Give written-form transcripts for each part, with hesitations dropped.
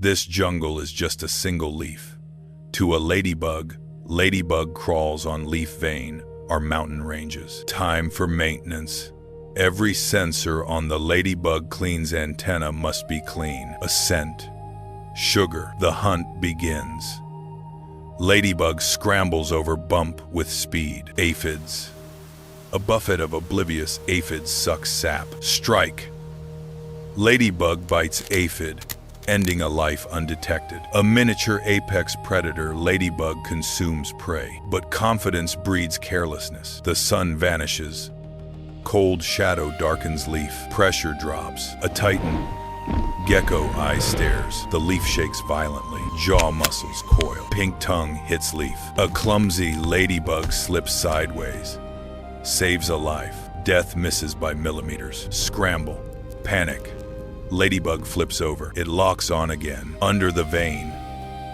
This jungle is just a single leaf. To a ladybug, ladybug crawls on leaf vein are mountain ranges. Time for maintenance. Every sensor on the ladybug clean's antenna must be clean. A scent. Sugar. The hunt begins. Ladybug scrambles over bump with speed. Aphids. A buffet of oblivious aphids sucks sap. Strike. Ladybug bites aphid, ending a life undetected. A miniature apex predator, ladybug consumes prey. But confidence breeds carelessness. The sun vanishes. Cold shadow darkens leaf. Pressure drops. A titan. Gecko eye stares. The leaf shakes violently. Jaw muscles coil. Pink tongue hits leaf. A clumsy ladybug slips sideways. Saves a life. Death misses by millimeters. Scramble. Panic. Ladybug flips over. It locks on again. Under the vein.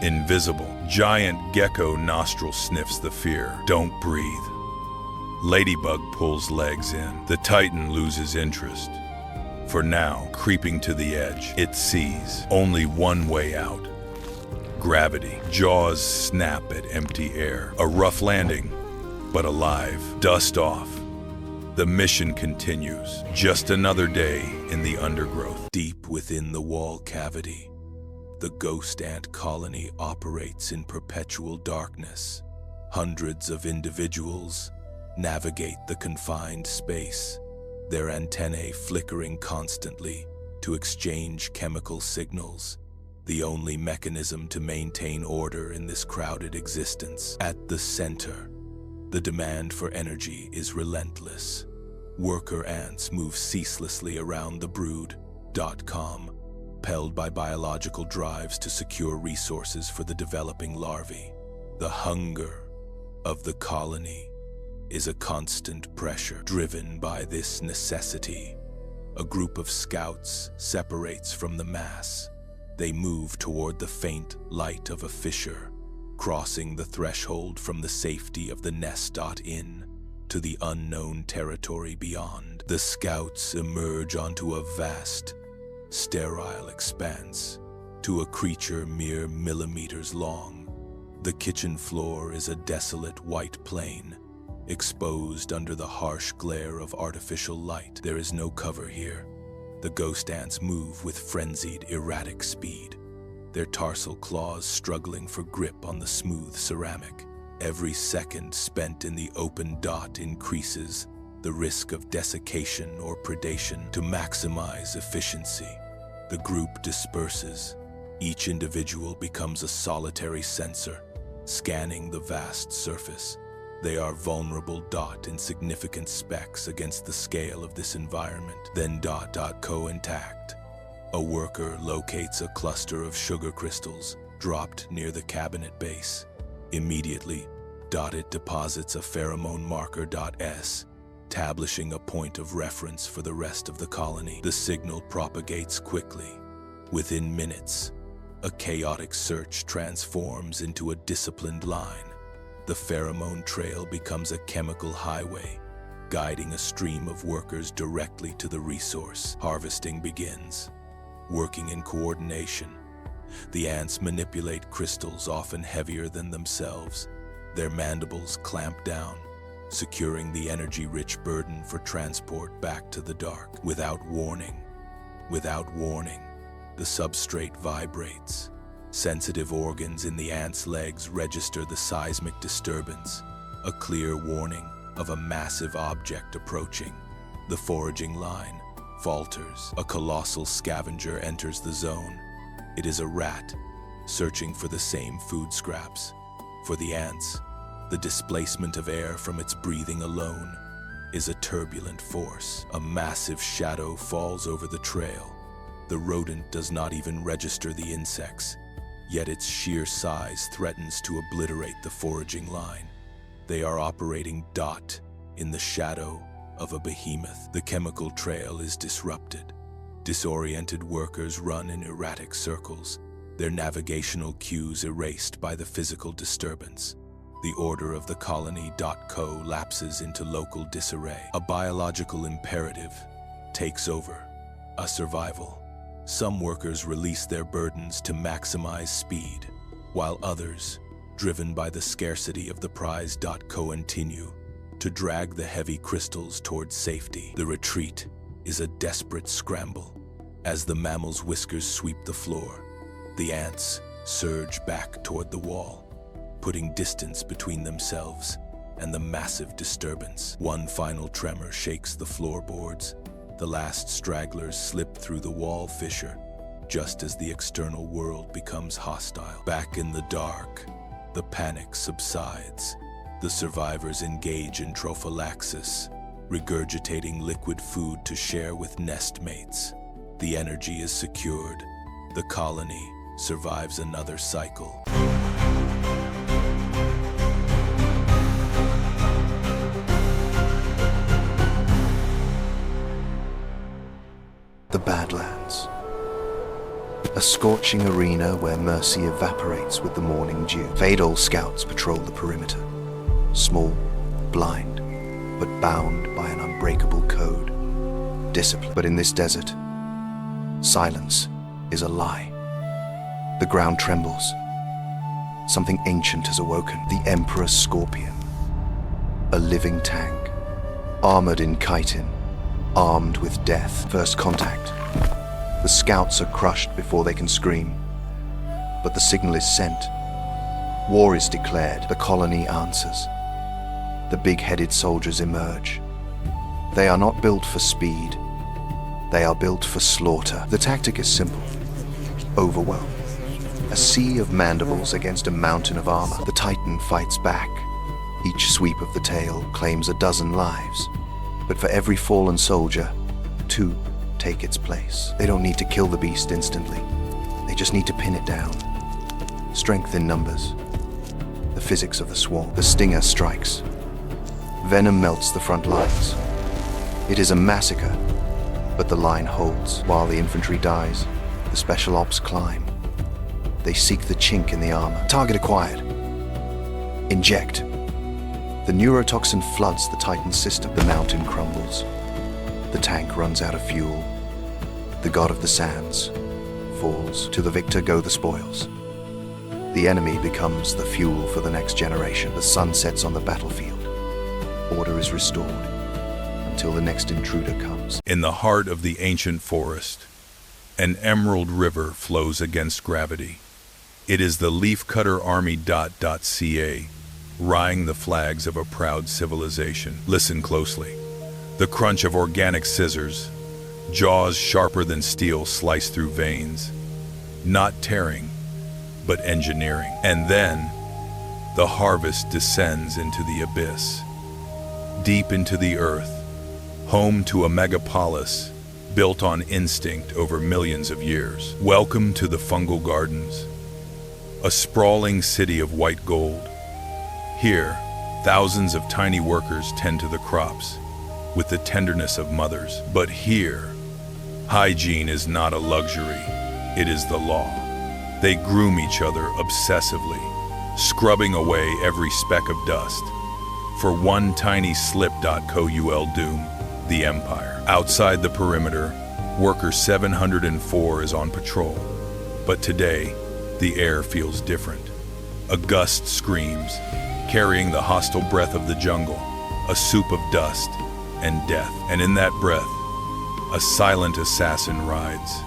Invisible. Giant gecko nostril sniffs the fear. Don't breathe. Ladybug pulls legs in. The titan loses interest. For now, creeping to the edge, it sees only one way out. Gravity. Jaws snap at empty air. A rough landing, but alive. Dust off. The mission continues. Just another day in the undergrowth. Deep within the wall cavity, the ghost ant colony operates in perpetual darkness. Hundreds of individuals navigate the confined space, their antennae flickering constantly to exchange chemical signals, the only mechanism to maintain order in this crowded existence. At the center, the demand for energy is relentless. Worker ants move ceaselessly around the brood.com, propelled by biological drives to secure resources for the developing larvae. The hunger of the colony is a constant pressure. Driven by this necessity, a group of scouts separates from the mass. They move toward the faint light of a fissure, crossing the threshold from the safety of the nest.in to the unknown territory beyond. The scouts emerge onto a vast, sterile expanse, to a creature mere millimeters long. The kitchen floor is a desolate white plain, exposed under the harsh glare of artificial light. There is no cover here. The ghost ants move with frenzied, erratic speed, their tarsal claws struggling for grip on the smooth ceramic. Every second spent in the open dot increases the risk of desiccation or predation. To maximize efficiency, the group disperses. Each individual becomes a solitary sensor, scanning the vast surface. They are vulnerable. Insignificant specks against the scale of this environment. Then co intact. A worker locates a cluster of sugar crystals dropped near the cabinet base. Immediately, it deposits a pheromone marker establishing a point of reference for the rest of the colony. The signal propagates quickly. Within minutes, a chaotic search transforms into a disciplined line. The pheromone trail becomes a chemical highway, guiding a stream of workers directly to the resource. Harvesting begins. Working in coordination, the ants manipulate crystals often heavier than themselves. Their mandibles clamp down, securing the energy-rich burden for transport back to the dark. Without warning, the substrate vibrates. Sensitive organs in the ant's legs register the seismic disturbance, a clear warning of a massive object approaching. The foraging line falters. A colossal scavenger enters the zone. It is a rat, searching for the same food scraps. For the ants, the displacement of air from its breathing alone is a turbulent force. A massive shadow falls over the trail. The rodent does not even register the insects, yet its sheer size threatens to obliterate the foraging line. They are operating in the shadow of a behemoth. The chemical trail is disrupted. Disoriented workers run in erratic circles, their navigational cues erased by the physical disturbance. The order of the colony.co lapses into local disarray. A biological imperative takes over. A survival. Some workers release their burdens to maximize speed, while others, driven by the scarcity of the prize, continue to drag the heavy crystals towards safety. The retreat is a desperate scramble. As the mammal's whiskers sweep the floor, the ants surge back toward the wall, putting distance between themselves and the massive disturbance. One final tremor shakes the floorboards. The last stragglers slip through the wall fissure, just as the external world becomes hostile. Back in the dark, the panic subsides. The survivors engage in trophallaxis, regurgitating liquid food to share with nest mates. The energy is secured. The colony survives another cycle. The Badlands. A scorching arena where mercy evaporates with the morning dew. Fadol scouts patrol the perimeter. Small, blind, but bound by an unbreakable code. Discipline. But in this desert, silence is a lie. The ground trembles. Something ancient has awoken. The Emperor Scorpion. A living tank. Armored in chitin. Armed with death. First contact. The scouts are crushed before they can scream. But the signal is sent. War is declared. The colony answers. The big-headed soldiers emerge. They are not built for speed. They are built for slaughter. The tactic is simple. Overwhelm. A sea of mandibles against a mountain of armor. The Titan fights back. Each sweep of the tail claims a dozen lives. But for every fallen soldier, 2 take its place. They don't need to kill the beast instantly. They just need to pin it down. Strength in numbers. The physics of the swarm. The stinger strikes. Venom melts the front lines. It is a massacre, but the line holds. While the infantry dies, the special ops climb. They seek the chink in the armor. Target acquired. Inject. The neurotoxin floods the Titan's system. The mountain crumbles. The tank runs out of fuel. The god of the sands falls. To the victor go the spoils. The enemy becomes the fuel for the next generation. The sun sets on the battlefield. Order is restored until the next intruder comes. In the heart of the ancient forest, an emerald river flows against gravity. It is the Leafcutter Army. Ca, rying the flags of a proud civilization. Listen closely. The crunch of organic scissors, jaws sharper than steel slice through veins, not tearing, but engineering. And then, the harvest descends into the abyss, deep into the earth, home to a megapolis built on instinct over millions of years. Welcome to the fungal gardens, a sprawling city of white gold. Here, thousands of tiny workers tend to the crops with the tenderness of mothers. But here, hygiene is not a luxury, it is the law. They groom each other obsessively, scrubbing away every speck of dust. For one tiny slip. Coul doom the empire. Outside the perimeter, worker 704 is on patrol. But today, the air feels different. A gust screams, carrying the hostile breath of the jungle, a soup of dust and death. And in that breath, a silent assassin rides.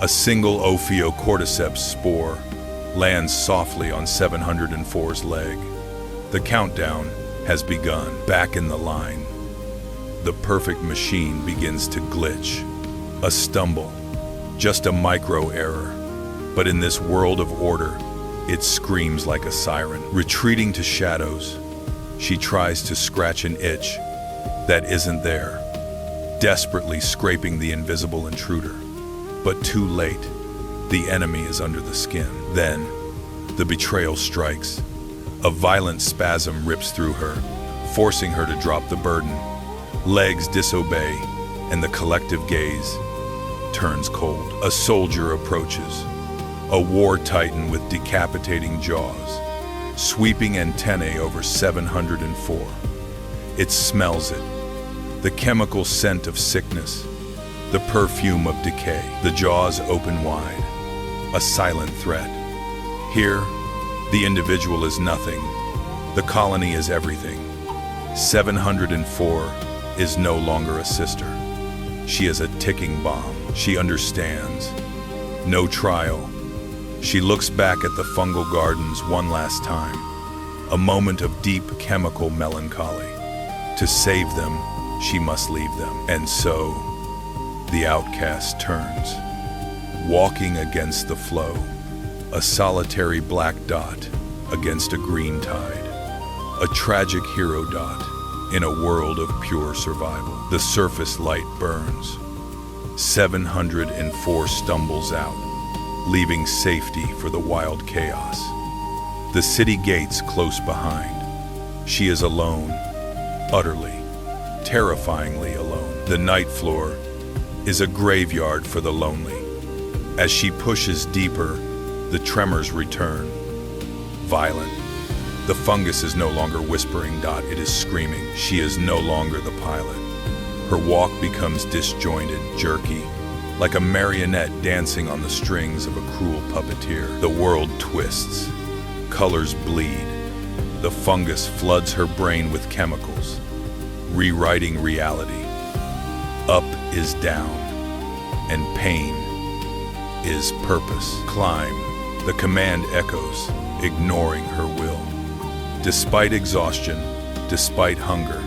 A single Ophiocordyceps spore lands softly on 704's leg. The countdown has begun. Back in the line, the perfect machine begins to glitch. A stumble, just a micro error. But in this world of order, it screams like a siren. Retreating to shadows, she tries to scratch an itch that isn't there, desperately scraping the invisible intruder. But too late, the enemy is under the skin. Then, the betrayal strikes. A violent spasm rips through her, forcing her to drop the burden. Legs disobey, and the collective gaze turns cold. A soldier approaches, a war titan with decapitating jaws, sweeping antennae over 704. It smells it, the chemical scent of sickness, the perfume of decay. The jaws open wide, a silent threat. Here, the individual is nothing. The colony is everything. 704 is no longer a sister. She is a ticking bomb. She understands. No trial. She looks back at the fungal gardens one last time. A moment of deep chemical melancholy. To save them, she must leave them. And so, the outcast turns, walking against the flow, a solitary black dot against a green tide, a tragic hero dot in a world of pure survival. The surface light burns. 704 stumbles out, leaving safety for the wild chaos. The city gates close behind. She is alone, utterly, terrifyingly alone. The night floor is a graveyard for the lonely. As she pushes deeper, the tremors return, violent. The fungus is no longer whispering, it is screaming. She is no longer the pilot. Her walk becomes disjointed, jerky, like a marionette dancing on the strings of a cruel puppeteer. The world twists, colors bleed. The fungus floods her brain with chemicals, rewriting reality. Up is down, and pain is purpose. Climb, the command echoes, ignoring her will. Despite exhaustion, despite hunger,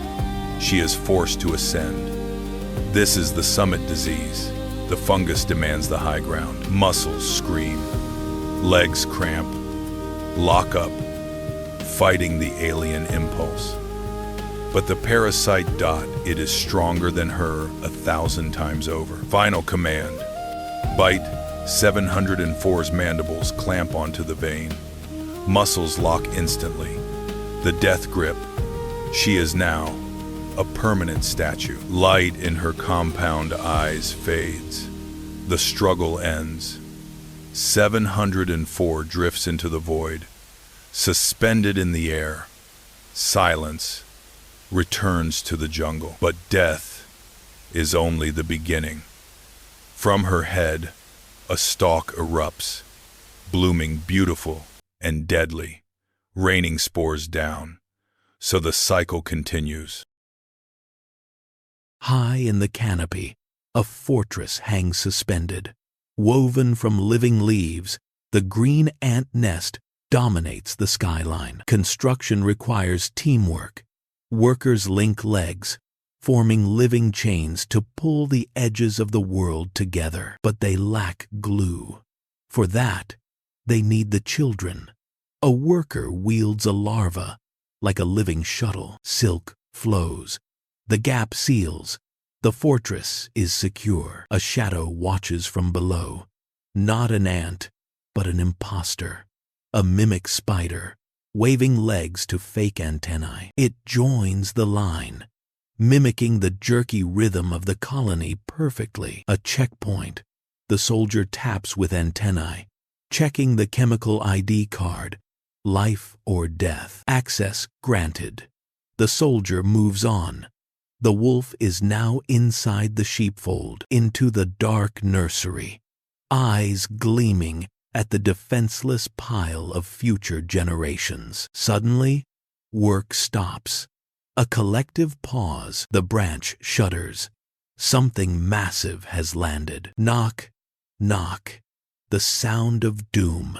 she is forced to ascend. This is the summit disease. The fungus demands the high ground. Muscles scream, legs cramp, lock up, fighting the alien impulse. But the parasite it is stronger than her 1,000 times over. Final command. Bite. 704's mandibles clamp onto the vein. Muscles lock instantly. The death grip. She is now a permanent statue. Light in her compound eyes fades. The struggle ends. 704 drifts into the void, suspended in the air. Silence returns to the jungle. But death is only the beginning. From her head, a stalk erupts, blooming beautiful and deadly, raining spores down. So the cycle continues. High in the canopy, a fortress hangs suspended. Woven from living leaves, the green ant nest dominates the skyline. Construction requires teamwork. Workers link legs, forming living chains to pull the edges of the world together. But they lack glue. For that, they need the children. A worker wields a larva, like a living shuttle. Silk flows. The gap seals. The fortress is secure. A shadow watches from below. Not an ant, but an imposter. A mimic spider, waving legs to fake antennae. It joins the line, mimicking the jerky rhythm of the colony perfectly. A checkpoint. The soldier taps with antennae, checking the chemical ID card. Life or death. Access granted. The soldier moves on. The wolf is now inside the sheepfold, into the dark nursery, eyes gleaming at the defenseless pile of future generations. Suddenly, work stops. A collective pause. The branch shudders. Something massive has landed. Knock, knock. The sound of doom.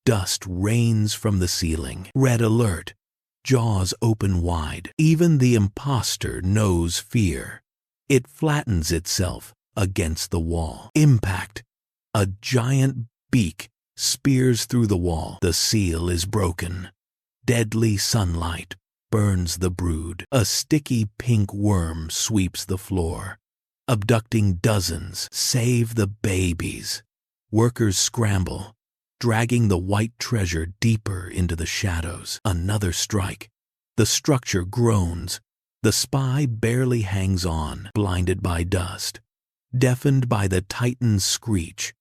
Dust rains from the ceiling. Red alert. Jaws open wide. Even the imposter knows fear. It flattens itself against the wall. Impact. A giant beak spears through the wall. The seal is broken. Deadly sunlight burns the brood. A sticky pink worm sweeps the floor, abducting dozens. Save the babies. Workers scramble, dragging the white treasure deeper into the shadows. Another strike. The structure groans. The spy barely hangs on, blinded by dust, deafened by the Titan's screech.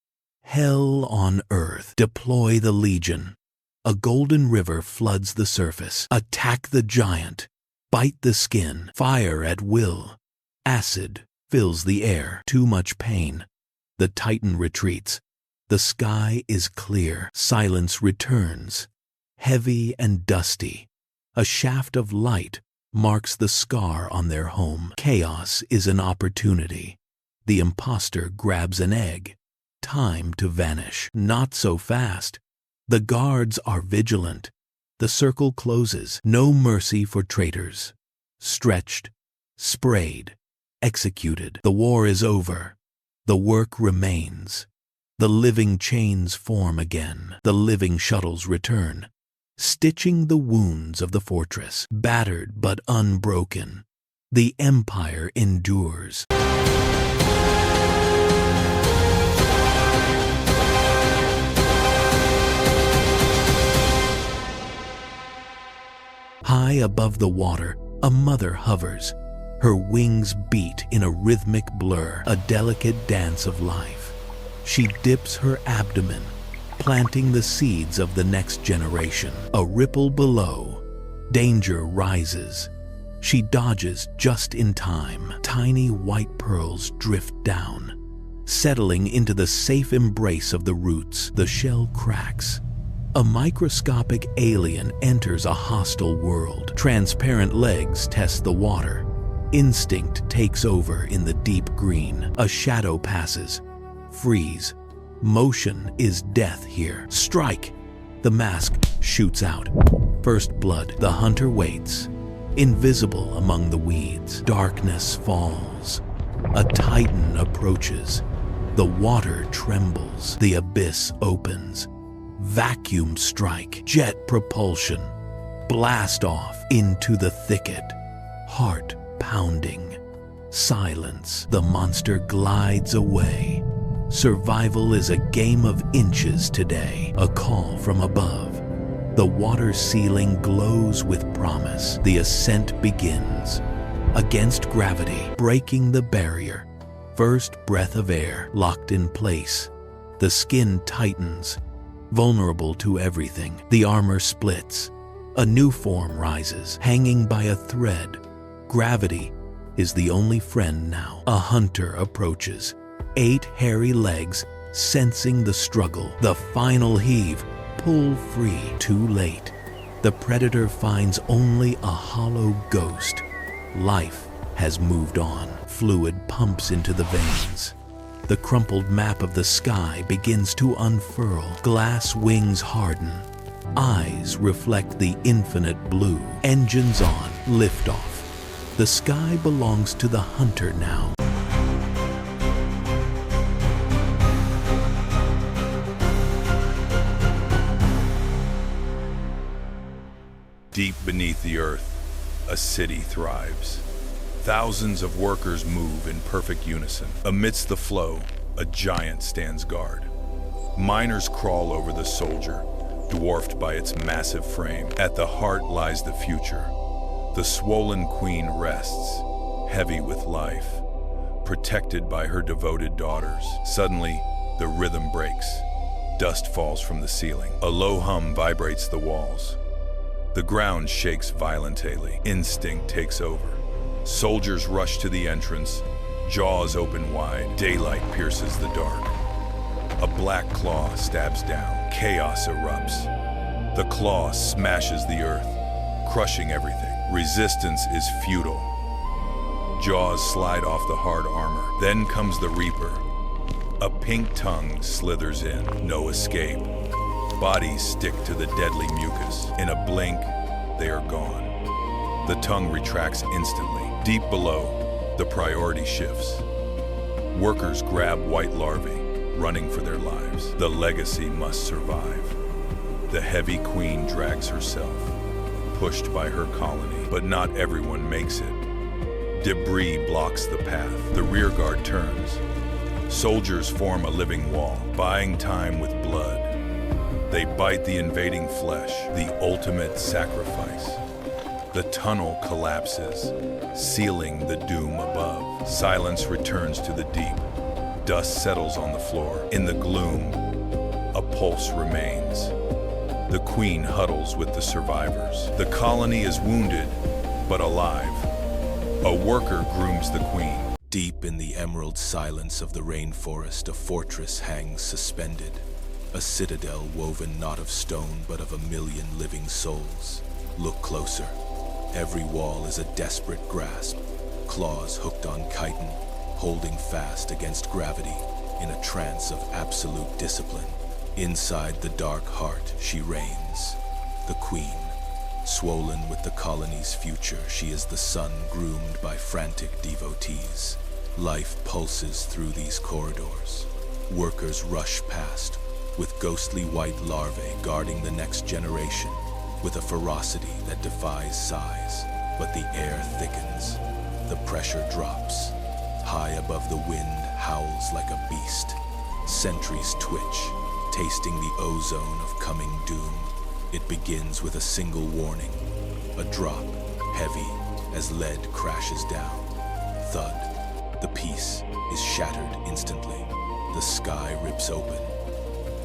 Hell on earth. Deploy the Legion. A golden river floods the surface. Attack the giant. Bite the skin. Fire at will. Acid fills the air. Too much pain. The Titan retreats. The sky is clear. Silence returns, heavy and dusty. A shaft of light marks the scar on their home. Chaos is an opportunity. The imposter grabs an egg. Time to vanish. Not so fast. The guards are vigilant. The circle closes. No mercy for traitors. Stretched, sprayed, executed. The war is over. The work remains. The living chains form again. The living shuttles return, stitching the wounds of the fortress. Battered but unbroken, the empire endures. High above the water, a mother hovers. Her wings beat in a rhythmic blur, a delicate dance of life. She dips her abdomen, planting the seeds of the next generation. A ripple below, danger rises. She dodges just in time. Tiny white pearls drift down, settling into the safe embrace of the roots. The shell cracks. A microscopic alien enters a hostile world. Transparent legs test the water. Instinct takes over in the deep green. A shadow passes. Freeze. Motion is death here. Strike! The mask shoots out. First blood. The hunter waits, invisible among the weeds. Darkness falls. A titan approaches. The water trembles. The abyss opens. Vacuum strike. Jet propulsion. Blast off into the thicket. Heart pounding. Silence. The monster glides away. Survival is a game of inches today. A call from above. The water ceiling glows with promise. The ascent begins. Against gravity, breaking the barrier. First breath of air locked in place. The skin tightens, vulnerable to everything. The armor splits. A new form rises, hanging by a thread. Gravity is the only friend now. A hunter approaches. 8 hairy legs, sensing the struggle. The final heave. Pull free. Too late. The predator finds only a hollow ghost. Life has moved on. Fluid pumps into the veins. The crumpled map of the sky begins to unfurl. Glass wings harden. Eyes reflect the infinite blue. Engines on. Liftoff. The sky belongs to the hunter now. Deep beneath the earth, a city thrives. Thousands of workers move in perfect unison. Amidst the flow, a giant stands guard. Miners crawl over the soldier, dwarfed by its massive frame. At the heart lies the future. The swollen queen rests, heavy with life, protected by her devoted daughters. Suddenly, the rhythm breaks. Dust falls from the ceiling. A low hum vibrates the walls. The ground shakes violently. Instinct takes over. Soldiers rush to the entrance, jaws open wide. Daylight pierces the dark. A black claw stabs down. Chaos erupts. The claw smashes the earth, crushing everything. Resistance is futile. Jaws slide off the hard armor. Then comes the Reaper. A pink tongue slithers in. No escape. Bodies stick to the deadly mucus. In a blink, they are gone. The tongue retracts instantly. Deep below, the priority shifts. Workers grab white larvae, running for their lives. The legacy must survive. The heavy queen drags herself, pushed by her colony. But not everyone makes it. Debris blocks the path. The rearguard turns. Soldiers form a living wall, buying time with blood. They bite the invading flesh, the ultimate sacrifice. The tunnel collapses, sealing the doom above. Silence returns to the deep. Dust settles on the floor. In the gloom, a pulse remains. The queen huddles with the survivors. The colony is wounded, but alive. A worker grooms the queen. Deep in the emerald silence of the rainforest, a fortress hangs suspended, a citadel woven not of stone but of 1,000,000 living souls. Look closer. Every wall is a desperate grasp, claws hooked on chitin, holding fast against gravity in a trance of absolute discipline. Inside the dark heart, she reigns, the queen. Swollen with the colony's future, she is the sun groomed by frantic devotees. Life pulses through these corridors. Workers rush past, with ghostly white larvae guarding the next generation, with a ferocity that defies size. But the air thickens, the pressure drops. High above the wind howls like a beast. Sentries twitch, tasting the ozone of coming doom. It begins with a single warning, a drop, heavy as lead crashes down. Thud. The peace is shattered instantly. The sky rips open.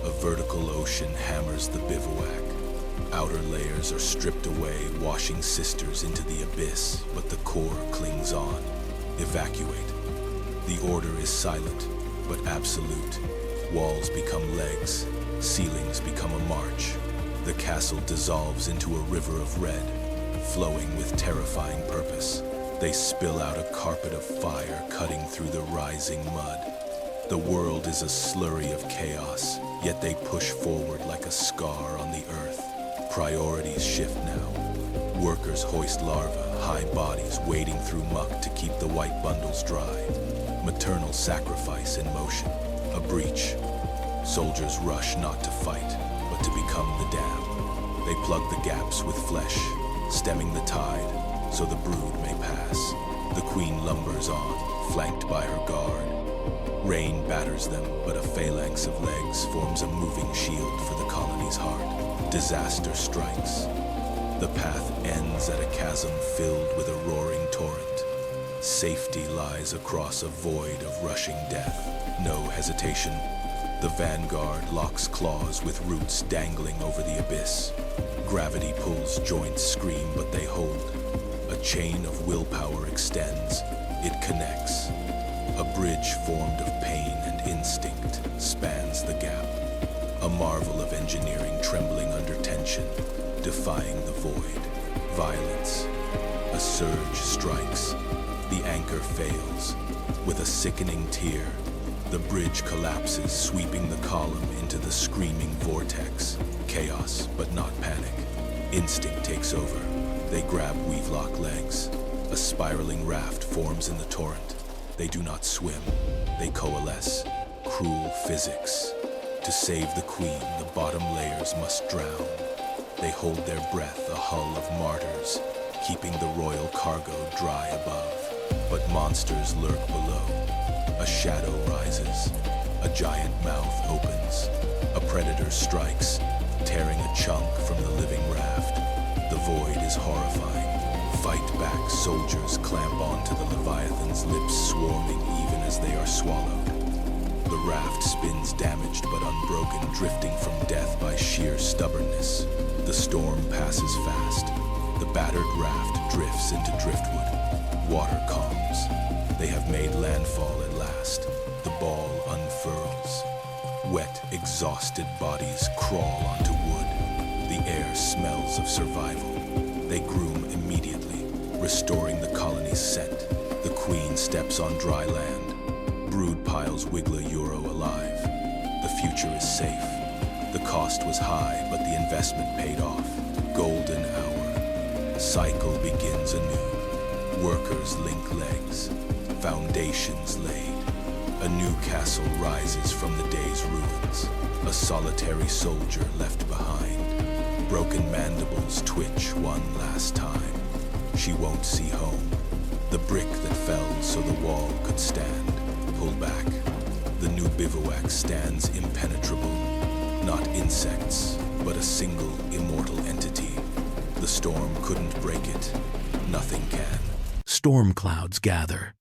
A vertical ocean hammers the bivouac. Outer layers are stripped away, washing sisters into the abyss, but the core clings on. Evacuate. The order is silent, but absolute. Walls become legs, ceilings become a march. The castle dissolves into a river of red, flowing with terrifying purpose. They spill out a carpet of fire cutting through the rising mud. The world is a slurry of chaos, yet they push forward like a scar on the earth. Priorities shift now. Workers hoist larvae, high bodies wading through muck to keep the white bundles dry. Maternal sacrifice in motion, a breach. Soldiers rush not to fight, but to become the dam. They plug the gaps with flesh, stemming the tide, so the brood may pass. The queen lumbers on, flanked by her guard. Rain batters them, but a phalanx of legs forms a moving shield for the colony's heart. Disaster strikes. The path ends at a chasm filled with a roaring torrent. Safety lies across a void of rushing death. No hesitation. The vanguard locks claws with roots dangling over the abyss. Gravity pulls, joints scream, but they hold. A chain of willpower extends. It connects. A bridge formed of pain and instinct spans the gap. A marvel of engineering trembling under tension, defying the void. Violence. A surge strikes. The anchor fails. With a sickening tear, the bridge collapses, sweeping the column into the screaming vortex. Chaos, but not panic. Instinct takes over. They grab weave-lock legs. A spiraling raft forms in the torrent. They do not swim. They coalesce. Cruel physics. To save the queen, the bottom layers must drown. They hold their breath, a hull of martyrs, keeping the royal cargo dry above. But monsters lurk below. A shadow rises. A giant mouth opens. A predator strikes, tearing a chunk from the living raft. The void is horrifying. Fight back, soldiers clamp onto the Leviathan's lips, swarming even as they are swallowed. The raft spins damaged but unbroken, drifting from death by sheer stubbornness. The storm passes fast. The battered raft drifts into driftwood. Water calms. They have made landfall at last. The ball unfurls. Wet, exhausted bodies crawl onto wood. The air smells of survival. They groom immediately, restoring the colony's scent. The queen steps on dry land. Brood piles wiggle a euro alive. The future is safe. The cost was high, but the investment paid off. Golden hour. Cycle begins anew. Workers link legs. Foundations laid. A new castle rises from the day's ruins. A solitary soldier left behind. Broken mandibles twitch one last time. She won't see home. The brick that fell so the wall could stand. Pull back. The new bivouac stands impenetrable. Not insects, but a single immortal entity. The storm couldn't break it. Nothing can. Storm clouds gather.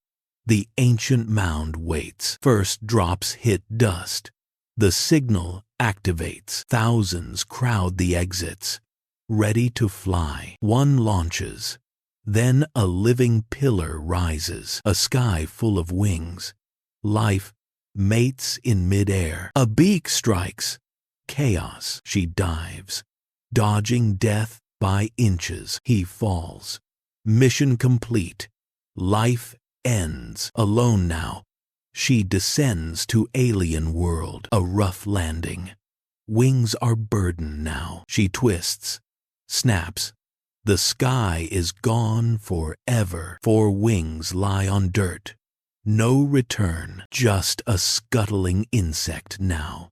The ancient mound waits. First drops hit dust. The signal activates. Thousands crowd the exits, ready to fly. One launches. Then a living pillar rises, a sky full of wings. Life mates in midair. A beak strikes. Chaos. She dives, dodging death by inches. He falls. Mission complete. Life ends. Alone now, she descends to alien world. A rough landing. Wings are burdened now. She twists, snaps. The sky is gone forever. 4 wings lie on dirt. No return, just a scuttling insect now.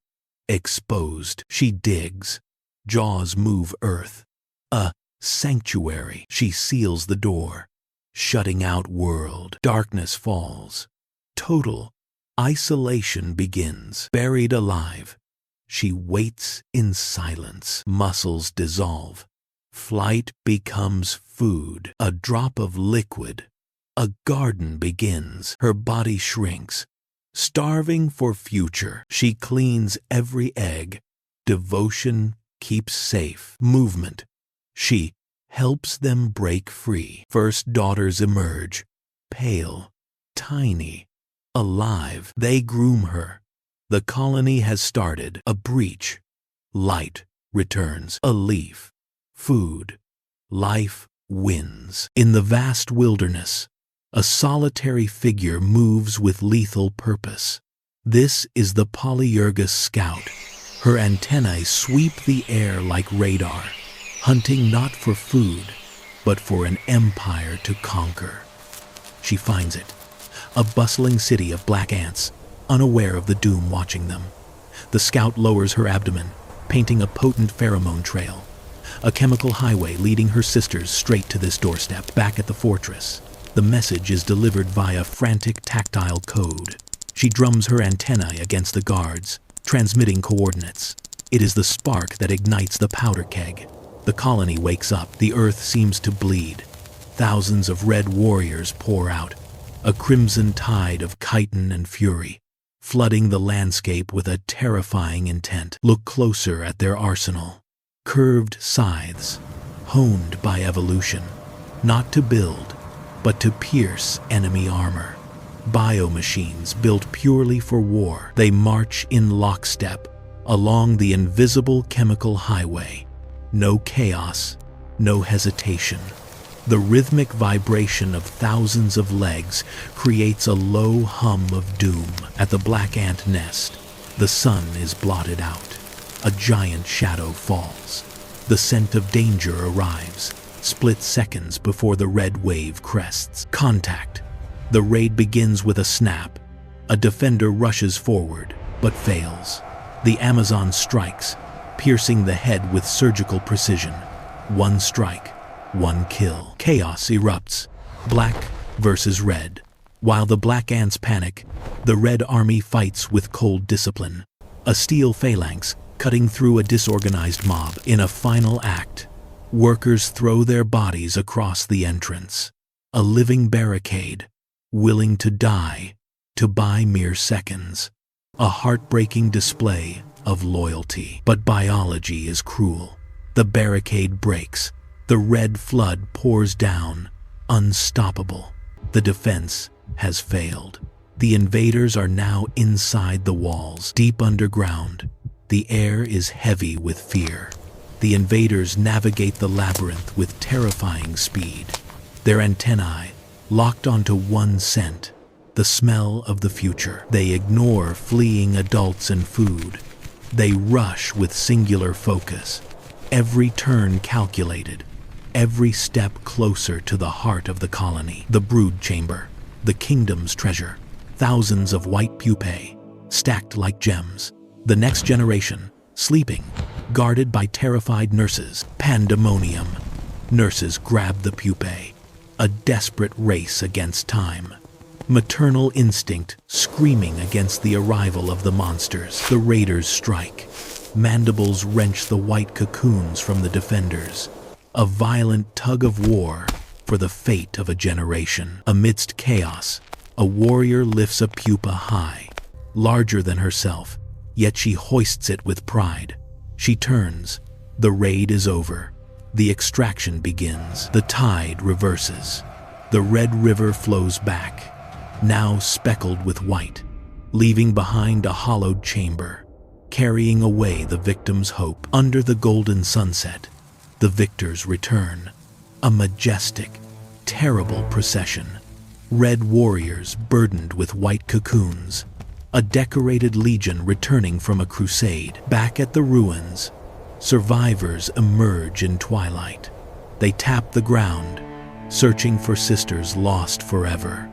Exposed, she digs. Jaws move earth. A sanctuary. She seals the door, shutting out world. Darkness falls. Total isolation begins. Buried alive, she waits in silence. Muscles dissolve. Flight becomes food. A drop of liquid. A garden begins. Her body shrinks. Starving for future, she cleans every egg. Devotion keeps safe. Movement. She helps them break free. First daughters emerge. Pale, tiny, alive. They groom her. The colony has started. A breach. Light returns. A leaf. Food. Life wins. In the vast wilderness, a solitary figure moves with lethal purpose. This is the Polyergus scout. Her antennae sweep the air like radar, hunting not for food, but for an empire to conquer. She finds it. A bustling city of black ants, unaware of the doom watching them. The scout lowers her abdomen, painting a potent pheromone trail. A chemical highway leading her sisters straight to this doorstep. Back at the fortress, the message is delivered via frantic tactile code. She drums her antennae against the guards, transmitting coordinates. It is the spark that ignites the powder keg. The colony wakes up. The earth seems to bleed. Thousands of red warriors pour out, a crimson tide of chitin and fury, flooding the landscape with a terrifying intent. Look closer at their arsenal. Curved scythes, honed by evolution, not to build, but to pierce enemy armor. Biomachines built purely for war. They march in lockstep along the invisible chemical highway. No chaos, no hesitation. The rhythmic vibration of thousands of legs creates a low hum of doom. At the black ant nest, the sun is blotted out. A giant shadow falls. The scent of danger arrives, split seconds before the red wave crests. Contact. The raid begins with a snap. A defender rushes forward, but fails. The Amazon strikes, piercing the head with surgical precision. 1 strike, 1 kill. Chaos erupts. Black versus red. While the black ants panic, the red army fights with cold discipline. A steel phalanx cutting through a disorganized mob. In a final act, workers throw their bodies across the entrance. A living barricade, willing to die to buy mere seconds. A heartbreaking display of loyalty. But biology is cruel. The barricade breaks. The red flood pours down, unstoppable. The defense has failed. The invaders are now inside the walls, deep underground. The air is heavy with fear. The invaders navigate the labyrinth with terrifying speed. Their antennae locked onto one scent, the smell of the future. They ignore fleeing adults and food. They rush with singular focus, every turn calculated, every step closer to the heart of the colony. The brood chamber, the kingdom's treasure, thousands of white pupae, stacked like gems. The next generation, sleeping, guarded by terrified nurses. Pandemonium. Nurses grab the pupae, a desperate race against time. Maternal instinct screaming against the arrival of the monsters. The raiders strike. Mandibles wrench the white cocoons from the defenders. A violent tug of war for the fate of a generation. Amidst chaos, a warrior lifts a pupa high, larger than herself, yet she hoists it with pride. She turns. The raid is over. The extraction begins. The tide reverses. The Red River flows back, now speckled with white, leaving behind a hollowed chamber, carrying away the victim's hope. Under the golden sunset, the victors return, a majestic, terrible procession. Red warriors burdened with white cocoons, a decorated legion returning from a crusade. Back at the ruins, survivors emerge in twilight. They tap the ground, searching for sisters lost forever.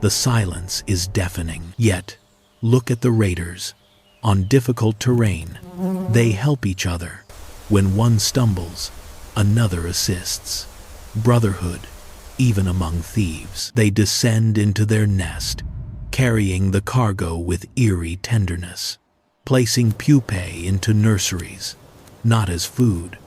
The silence is deafening. Yet, look at the raiders. On difficult terrain, they help each other. When one stumbles, another assists. Brotherhood, even among thieves. They descend into their nest, carrying the cargo with eerie tenderness, placing pupae into nurseries, not as food,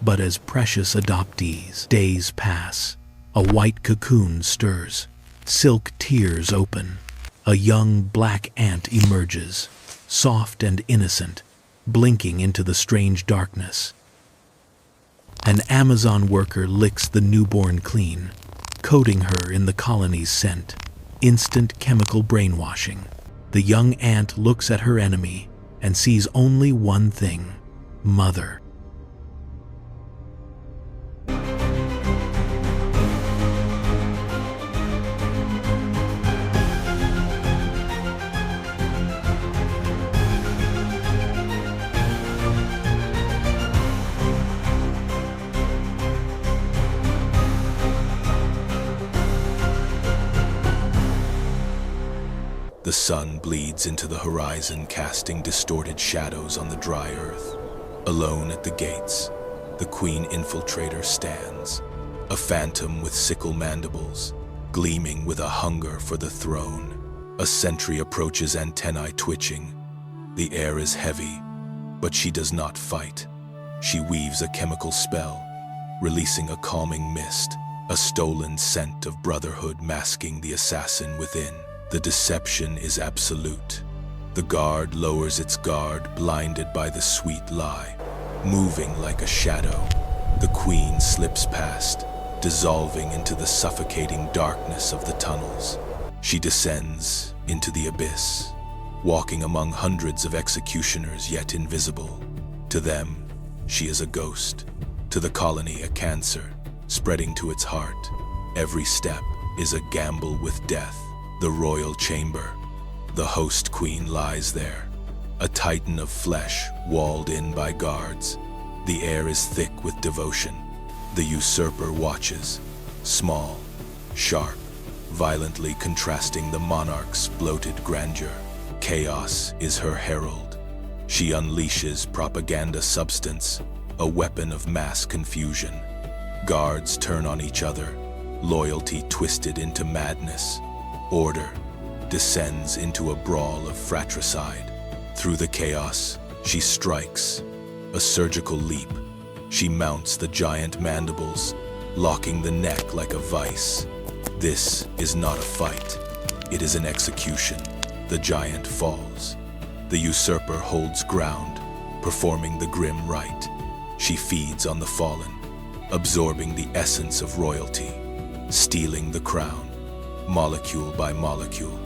but as precious adoptees. Days pass. A white cocoon stirs. Silk tears open. A young black ant emerges, soft and innocent, blinking into the strange darkness. An Amazon worker licks the newborn clean, coating her in the colony's scent. Instant chemical brainwashing. The young ant looks at her enemy and sees only one thing: mother. The sun bleeds into the horizon, casting distorted shadows on the dry earth. Alone at the gates, the queen infiltrator stands, a phantom with sickle mandibles, gleaming with a hunger for the throne. A sentry approaches, antennae twitching. The air is heavy, but she does not fight. She weaves a chemical spell, releasing a calming mist, a stolen scent of brotherhood masking the assassin within. The deception is absolute. The guard lowers its guard, blinded by the sweet lie. Moving like a shadow, the queen slips past, dissolving into the suffocating darkness of the tunnels. She descends into the abyss, walking among hundreds of executioners yet invisible. To them, she is a ghost. To the colony, a cancer, spreading to its heart. Every step is a gamble with death. The royal chamber. The host queen lies there, a titan of flesh walled in by guards. The air is thick with devotion. The usurper watches, small, sharp, violently contrasting the monarch's bloated grandeur. Chaos is her herald. She unleashes propaganda substance, a weapon of mass confusion. Guards turn on each other, loyalty twisted into madness. Order descends into a brawl of fratricide. Through the chaos, she strikes. A surgical leap. She mounts the giant mandibles, locking the neck like a vice. This is not a fight. It is an execution. The giant falls. The usurper holds ground, performing the grim rite. She feeds on the fallen, absorbing the essence of royalty, stealing the crown. Molecule by molecule,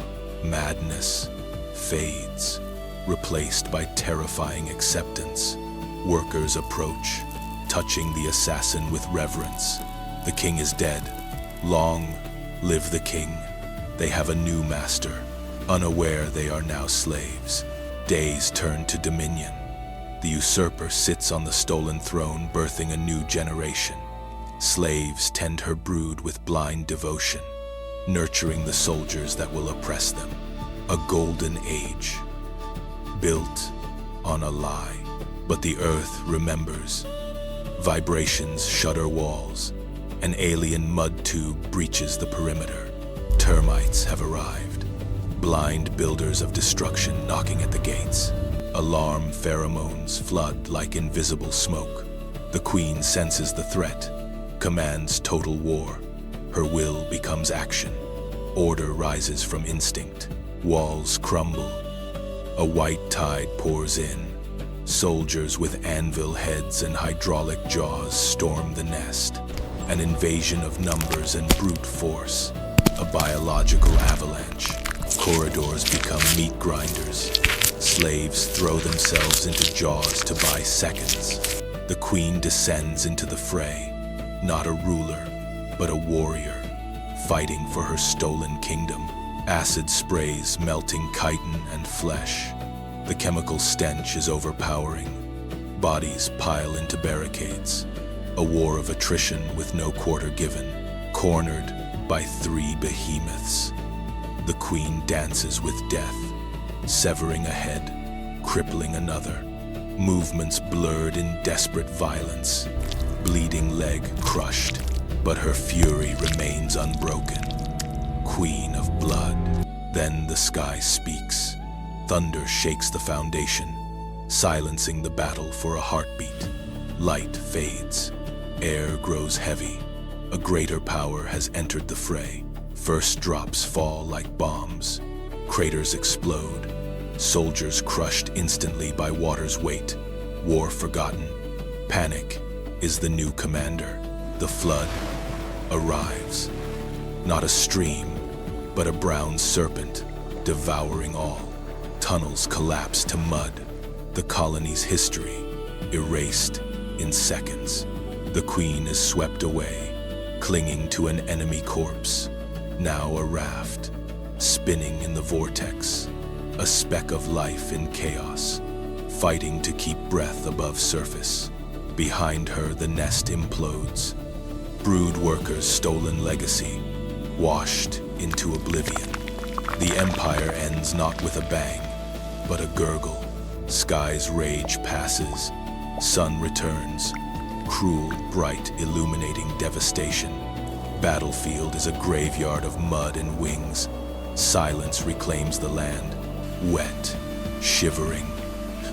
madness fades, replaced by terrifying acceptance. Workers approach, touching the assassin with reverence. The king is dead. Long live the king. They have a new master, unaware they are now slaves. Days turn to dominion. The usurper sits on the stolen throne, birthing a new generation. Slaves tend her brood with blind devotion, nurturing the soldiers that will oppress them. A golden age, built on a lie. But the earth remembers. Vibrations shudder walls. An alien mud tube breaches the perimeter. Termites have arrived. Blind builders of destruction knocking at the gates. Alarm pheromones flood like invisible smoke. The queen senses the threat, commands total war. Her will becomes action. Order rises from instinct. Walls crumble. A white tide pours in. Soldiers with anvil heads and hydraulic jaws storm the nest. An invasion of numbers and brute force. A biological avalanche. Corridors become meat grinders. Slaves throw themselves into jaws to buy seconds. The queen descends into the fray. Not a ruler, but a warrior, fighting for her stolen kingdom. Acid sprays melting chitin and flesh. The chemical stench is overpowering. Bodies pile into barricades. A war of attrition with no quarter given, cornered by 3 behemoths. The queen dances with death, severing a head, crippling another. Movements blurred in desperate violence. Bleeding leg crushed, but her fury remains unbroken. Queen of blood. Then the sky speaks. Thunder shakes the foundation, silencing the battle for a heartbeat. Light fades. Air grows heavy. A greater power has entered the fray. First drops fall like bombs. Craters explode. Soldiers crushed instantly by water's weight. War forgotten. Panic is the new commander. The flood arrives. Not a stream, but a brown serpent, devouring all. Tunnels collapse to mud. The colony's history erased in seconds. The queen is swept away, clinging to an enemy corpse. Now a raft, spinning in the vortex. A speck of life in chaos, fighting to keep breath above surface. Behind her, the nest implodes. Brood workers' stolen legacy, washed into oblivion. The empire ends not with a bang, but a gurgle. Sky's rage passes. Sun returns. Cruel, bright, illuminating devastation. Battlefield is a graveyard of mud and wings. Silence reclaims the land. Wet, shivering.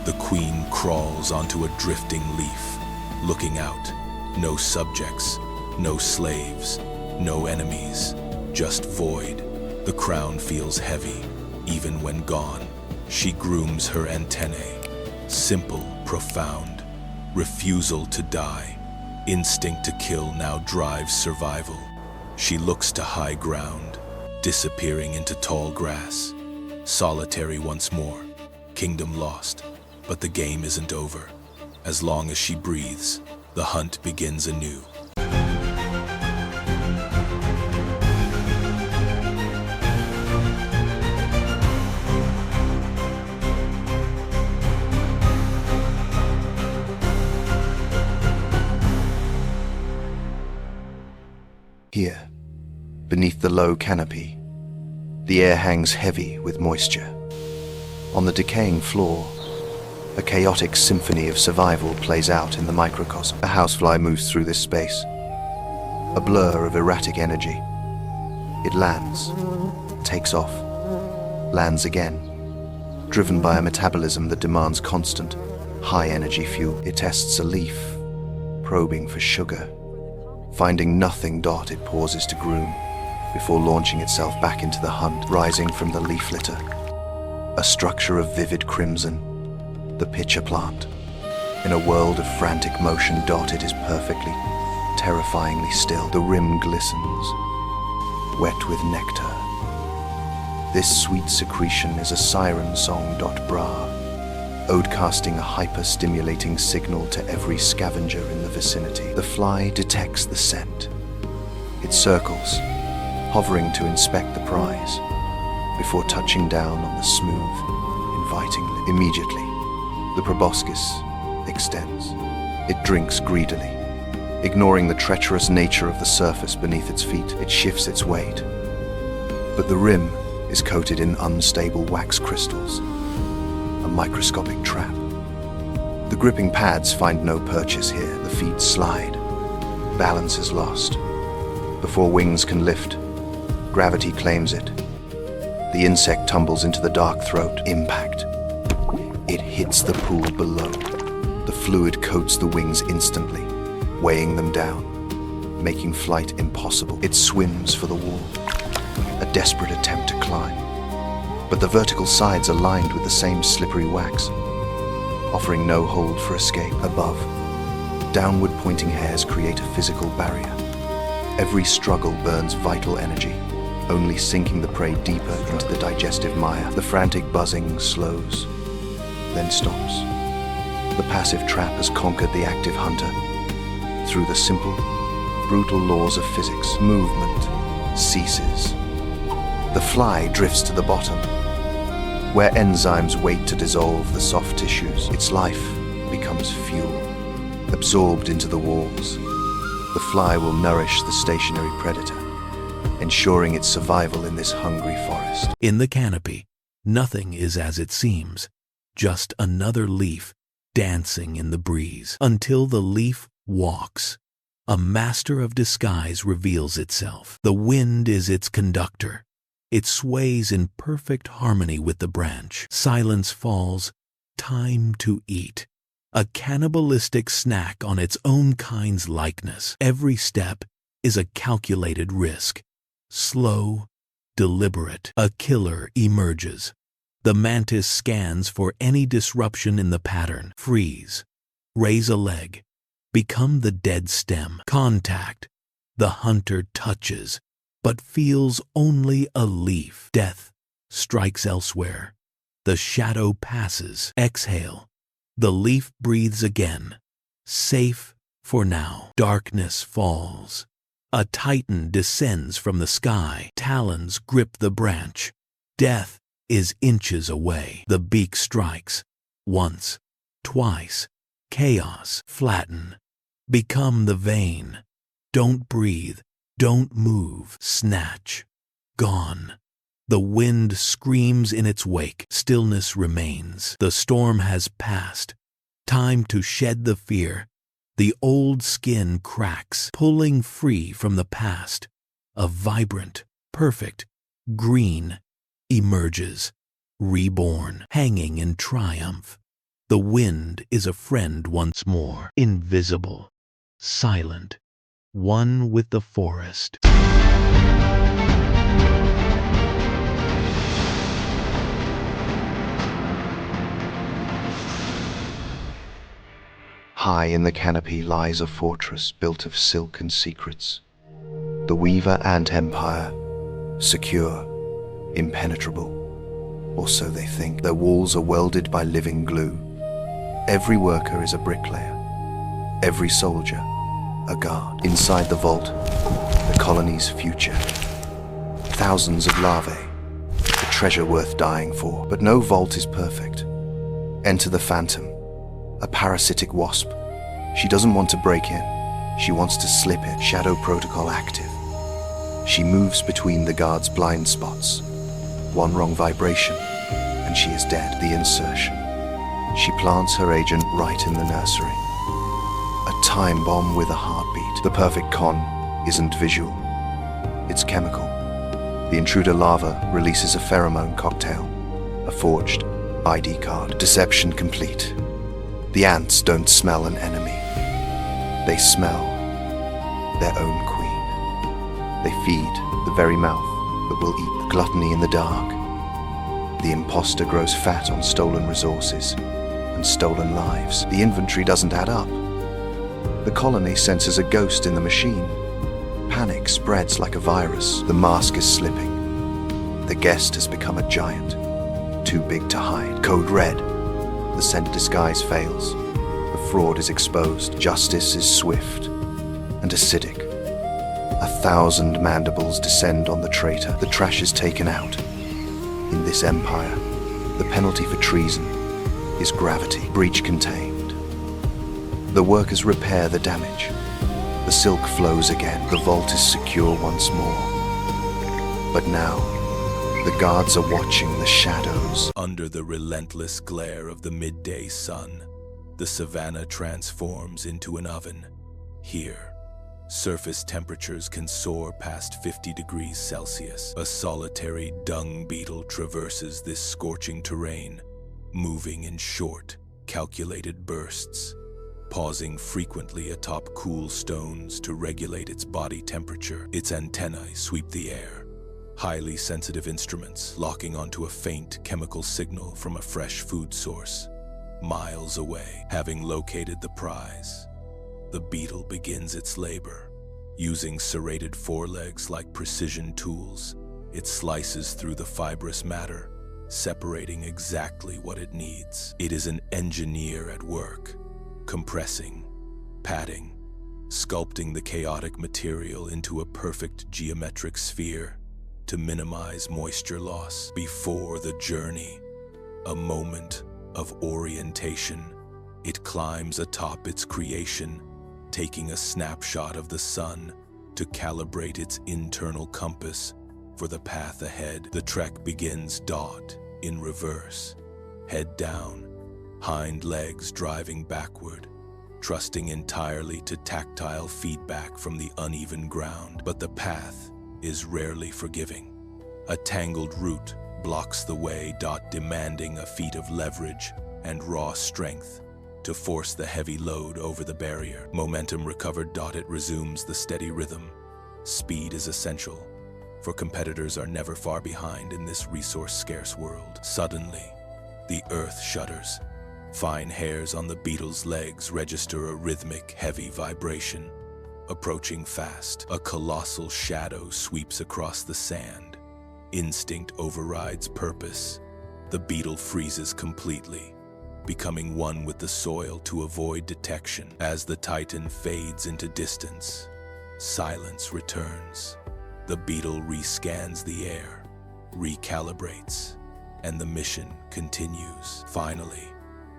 The queen crawls onto a drifting leaf. Looking out. No subjects. No slaves. No enemies. Just void. The crown feels heavy, even when gone. She grooms her antennae. Simple, profound. Refusal to die. Instinct to kill now drives survival. She looks to high ground, disappearing into tall grass. Solitary once more. Kingdom lost. But the game isn't over. As long as she breathes, the hunt begins anew. Here, beneath the low canopy, the air hangs heavy with moisture. On the decaying floor, a chaotic symphony of survival plays out in the microcosm. A housefly moves through this space, a blur of erratic energy. It lands, takes off, lands again, driven by a metabolism that demands constant, high-energy fuel. It tests a leaf, probing for sugar. Finding nothing, it pauses to groom before launching itself back into the hunt. Rising from the leaf litter, a structure of vivid crimson, the pitcher plant. In a world of frantic motion, it is perfectly, terrifyingly still. The rim glistens, wet with nectar. This sweet secretion is a siren song. Bra, ode casting a hyper-stimulating signal to every scavenger in the vicinity. The fly detects the scent. It circles, hovering to inspect the prize, before touching down on the smooth, inviting lip. Immediately, the proboscis extends. It drinks greedily, ignoring the treacherous nature of the surface beneath its feet. It shifts its weight, but the rim is coated in unstable wax crystals, a microscopic trap. The gripping pads find no purchase here. The feet slide. Balance is lost. Before wings can lift, gravity claims it. The insect tumbles into the dark throat. Impact. It hits the pool below. The fluid coats the wings instantly, weighing them down, making flight impossible. It swims for the wall, a desperate attempt to climb. But the vertical sides are lined with the same slippery wax. offering no hold for escape. Above, downward pointing hairs create a physical barrier. Every struggle burns vital energy, only sinking the prey deeper into the digestive mire. The frantic buzzing slows, then stops. The passive trap has conquered the active hunter. Through the simple, brutal laws of physics, movement ceases. The fly drifts to the bottom, where enzymes wait to dissolve the soft tissues. Its life becomes fuel, absorbed into the walls. The fly will nourish the stationary predator, ensuring its survival in this hungry forest. In the canopy, nothing is as it seems, just another leaf dancing in the breeze. Until the leaf walks, a master of disguise reveals itself. The wind is its conductor. It sways in perfect harmony with the branch. Silence falls, time to eat. A cannibalistic snack on its own kind's likeness. Every step is a calculated risk. Slow, deliberate. A killer emerges. The mantis scans for any disruption in the pattern. Freeze. Raise a leg. Become the dead stem. Contact. The hunter touches, but feels only a leaf. Death strikes elsewhere. The shadow passes. Exhale. The leaf breathes again. Safe for now. Darkness falls. A titan descends from the sky. Talons grip the branch. Death is inches away. The beak strikes. Once, twice. Chaos. Flatten. Become the vein. Don't breathe. Don't move. Snatch. Gone. The wind screams in its wake. Stillness remains. The storm has passed. Time to shed the fear. The old skin cracks, pulling free from the past. A vibrant, perfect, green emerges, reborn, hanging in triumph. The wind is a friend once more, invisible, silent, one with the forest. High in the canopy lies a fortress built of silk and secrets. The Weaver Ant Empire, secure, impenetrable, or so they think. Their walls are welded by living glue. Every worker is a bricklayer, every soldier a guard. Inside the vault, the colony's future. Thousands of larvae, a treasure worth dying for. But no vault is perfect. Enter the Phantom, a parasitic wasp. She doesn't want to break in. She wants to slip in. Shadow protocol active. She moves between the guard's blind spots. One wrong vibration, and she is dead. The insertion. She plants her agent right in the nursery. A time bomb with a heartbeat. The perfect con isn't visual. It's chemical. The intruder larva releases a pheromone cocktail. A forged ID card. Deception complete. The ants don't smell an enemy. They smell their own queen. They feed the very mouth that will eat. The gluttony in the dark. The imposter grows fat on stolen resources and stolen lives. The inventory doesn't add up. The colony senses a ghost in the machine. Panic spreads like a virus. The mask is slipping. The guest has become a giant, too big to hide. Code red. The scent disguise fails. The fraud is exposed. Justice is swift and acidic. 1,000 mandibles descend on the traitor. The trash is taken out. In this empire, the penalty for treason is gravity. Breach contained. The workers repair the damage. The silk flows again. The vault is secure once more. But now, the guards are watching the shadows. Under the relentless glare of the midday sun, the savanna transforms into an oven. Here, surface temperatures can soar past 50 degrees Celsius. A solitary dung beetle traverses this scorching terrain, moving in short, calculated bursts, pausing frequently atop cool stones to regulate its body temperature. Its antennae sweep the air, highly sensitive instruments locking onto a faint chemical signal from a fresh food source. miles away. Having located the prize, the beetle begins its labor. Using serrated forelegs like precision tools, it slices through the fibrous matter, separating exactly what it needs. It is an engineer at work, compressing, padding, sculpting the chaotic material into a perfect geometric sphere to minimize moisture loss. Before the journey, a moment of orientation, it climbs atop its creation, taking a snapshot of the sun to calibrate its internal compass for the path ahead. The trek begins in reverse, head down, hind legs driving backward, trusting entirely to tactile feedback from the uneven ground. But the path is rarely forgiving. A tangled root blocks the way, demanding a feat of leverage and raw strength to force the heavy load over the barrier. Momentum recovered, it resumes the steady rhythm. Speed is essential, for competitors are never far behind in this resource-scarce world. Suddenly, the earth shudders. Fine hairs on the beetle's legs register a rhythmic, heavy vibration. Approaching fast, a colossal shadow sweeps across the sand. Instinct overrides purpose. The beetle freezes completely, becoming one with the soil to avoid detection. As the titan fades into distance, silence returns. The beetle rescans the air, recalibrates, and the mission continues. Finally,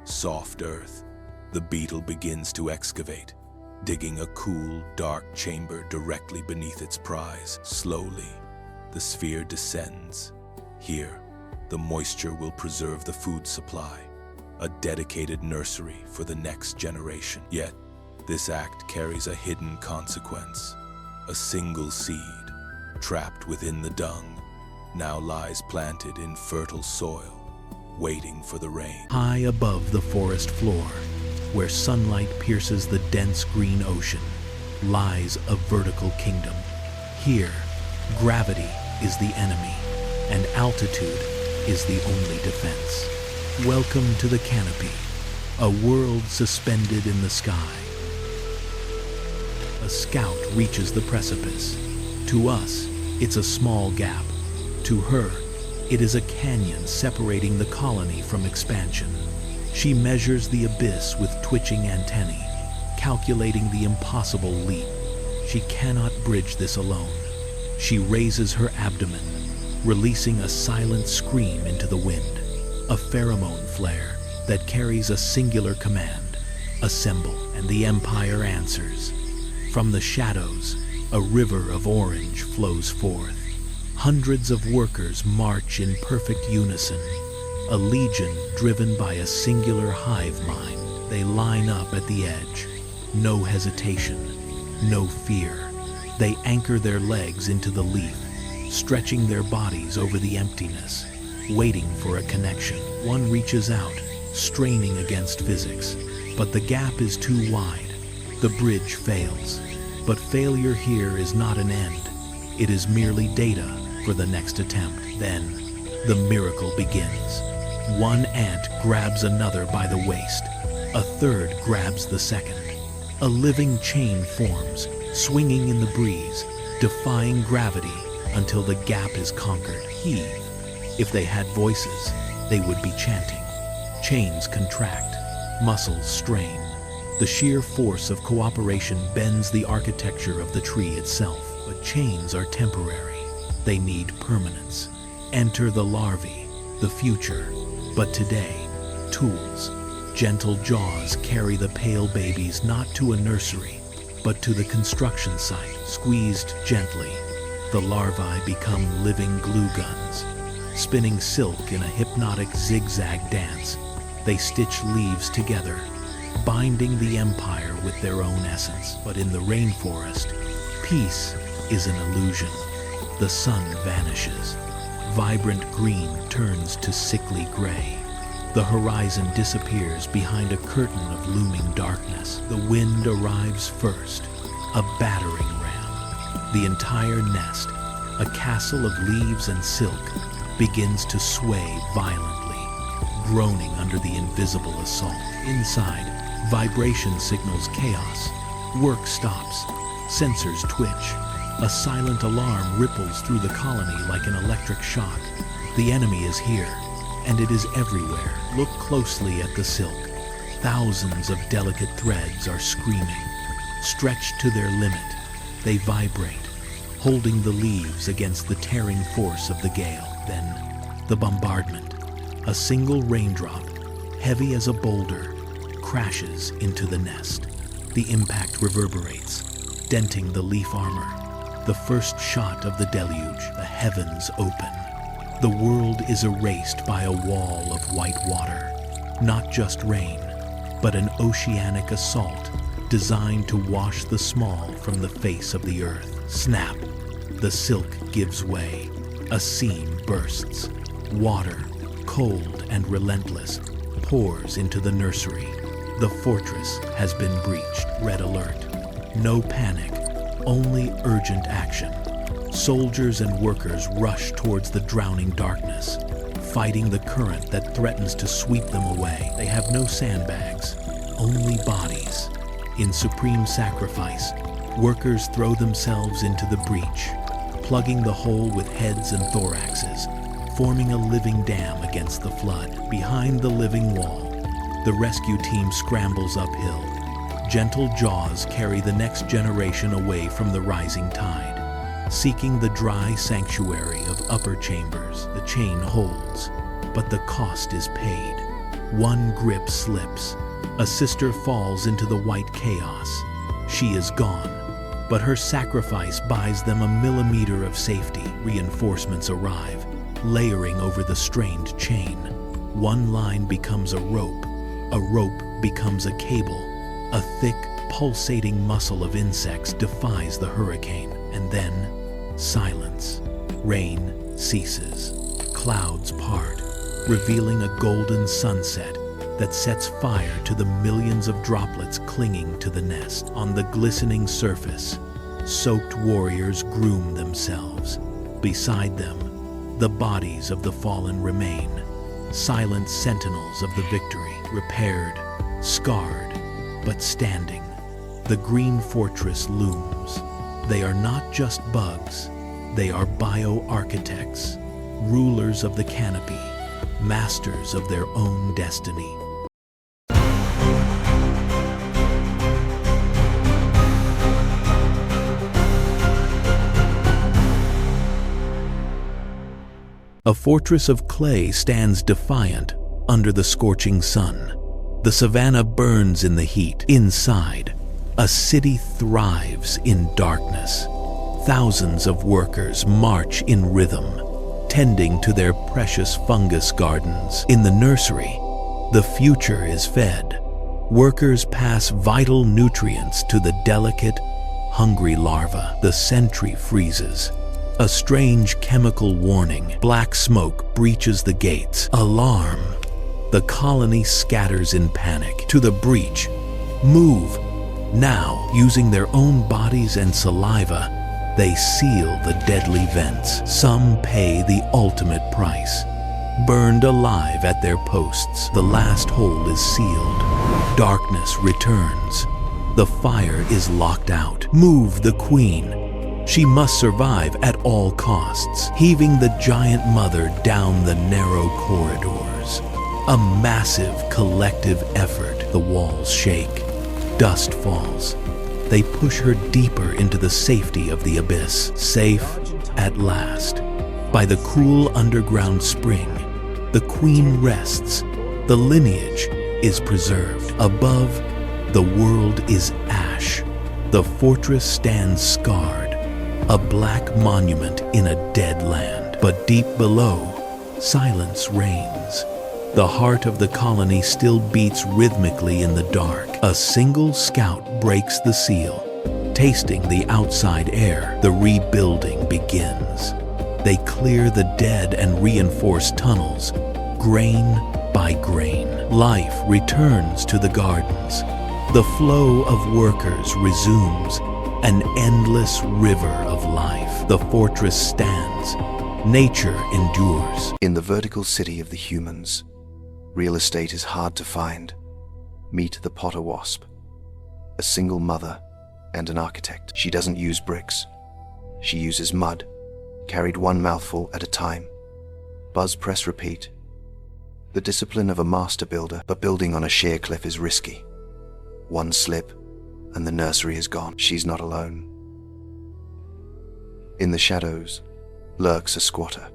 soft earth, the beetle begins to excavate, digging a cool, dark chamber directly beneath its prize. Slowly, the sphere descends. Here, the moisture will preserve the food supply, a dedicated nursery for the next generation. Yet, this act carries a hidden consequence. A single seed, trapped within the dung, now lies planted in fertile soil, waiting for the rain. High above the forest floor, where sunlight pierces the dense green ocean, lies a vertical kingdom. Here, gravity is the enemy, and altitude is the only defense. Welcome to the canopy, a world suspended in the sky. A scout reaches the precipice. To us, it's a small gap. To her, it is a canyon separating the colony from expansion. She measures the abyss with twitching antennae, calculating the impossible leap. She cannot bridge this alone. She raises her abdomen, releasing a silent scream into the wind, a pheromone flare that carries a singular command: assemble. And the Empire answers. From the shadows, a river of orange flows forth. Hundreds of workers march in perfect unison, a legion driven by a singular hive mind. They line up at the edge. No hesitation, no fear. They anchor their legs into the leaf, stretching their bodies over the emptiness, waiting for a connection. One reaches out, straining against physics, but the gap is too wide. The bridge fails. But failure here is not an end. It is merely data for the next attempt. Then, the miracle begins. One ant grabs another by the waist. A third grabs the second. A living chain forms, swinging in the breeze, defying gravity until the gap is conquered. Heave. If they had voices, they would be chanting. Chains contract, muscles strain. The sheer force of cooperation bends the architecture of the tree itself. But chains are temporary. They need permanence. Enter the larvae, the future. But today, tools, gentle jaws carry the pale babies not to a nursery, but to the construction site. Squeezed gently, the larvae become living glue guns. Spinning silk in a hypnotic zigzag dance, they stitch leaves together, binding the empire with their own essence. But in the rainforest, peace is an illusion. The sun vanishes. Vibrant green turns to sickly gray. The horizon disappears behind a curtain of looming darkness. The wind arrives first, a battering ram. The entire nest, a castle of leaves and silk, begins to sway violently. groaning under the invisible assault. Inside, vibration signals chaos. Work stops. Sensors twitch. A silent alarm ripples through the colony like an electric shock. The enemy is here, and it is everywhere. Look closely at the silk. Thousands of delicate threads are screaming. Stretched to their limit, they vibrate, holding the leaves against the tearing force of the gale. Then, the bombardment. A single raindrop, heavy as a boulder, crashes into the nest. The impact reverberates, denting the leaf armor. The first shot of the deluge, the heavens open. The world is erased by a wall of white water. Not just rain, but an oceanic assault designed to wash the small from the face of the earth. Snap! The silk gives way. A seam bursts. Water, cold and relentless, pours into the nursery. The fortress has been breached. Red alert. No panic, only urgent action. Soldiers and workers rush towards the drowning darkness, fighting the current that threatens to sweep them away. They have no sandbags, only bodies. In supreme sacrifice, workers throw themselves into the breach, plugging the hole with heads and thoraxes, forming a living dam against the flood. Behind the living wall, the rescue team scrambles uphill. Gentle jaws carry the next generation away from the rising tide. Seeking the dry sanctuary of upper chambers, the chain holds, but the cost is paid. One grip slips. A sister falls into the white chaos. She is gone, but her sacrifice buys them a millimeter of safety. Reinforcements arrive, layering over the strained chain. One line becomes a rope becomes a cable. A thick, pulsating muscle of insects defies the hurricane, and then silence. Rain ceases. Clouds part, revealing a golden sunset that sets fire to the millions of droplets clinging to the nest. On the glistening surface, soaked warriors groom themselves. Beside them, the bodies of the fallen remain, silent sentinels of the victory, repaired, scarred, but standing. The green fortress looms. They are not just bugs, they are bioarchitects, rulers of the canopy, masters of their own destiny. A fortress of clay stands defiant under the scorching sun. The savannah burns in the heat. Inside, a city thrives in darkness. Thousands of workers march in rhythm, tending to their precious fungus gardens. In the nursery, the future is fed. Workers pass vital nutrients to the delicate, hungry larva. The sentry freezes. A strange chemical warning. Black smoke breaches the gates. Alarm. The colony scatters in panic. To the breach. Move. Now, using their own bodies and saliva, they seal the deadly vents. Some pay the ultimate price. Burned alive at their posts, the last hole is sealed. Darkness returns. The fire is locked out. Move the queen. She must survive at all costs, heaving the giant mother down the narrow corridors. A massive collective effort. The walls shake. Dust falls. They push her deeper into the safety of the abyss. Safe at last. By the cool underground spring, the queen rests. The lineage is preserved. Above, the world is ash. The fortress stands scarred, a black monument in a dead land. But deep below, silence reigns. The heart of the colony still beats rhythmically in the dark. A single scout breaks the seal. Tasting the outside air, the rebuilding begins. They clear the dead and reinforce tunnels, grain by grain. Life returns to the gardens. The flow of workers resumes, an endless river of life. The fortress stands. Nature endures. In the vertical city of the humans, Real estate is hard to find. Meet the potter wasp, a single mother and an architect. She doesn't use bricks. She uses mud, carried one mouthful at a time. Buzz, press, repeat. The discipline of a master builder, but building on a sheer cliff is risky. One slip, and the nursery is gone. She's not alone. In the shadows lurks a squatter,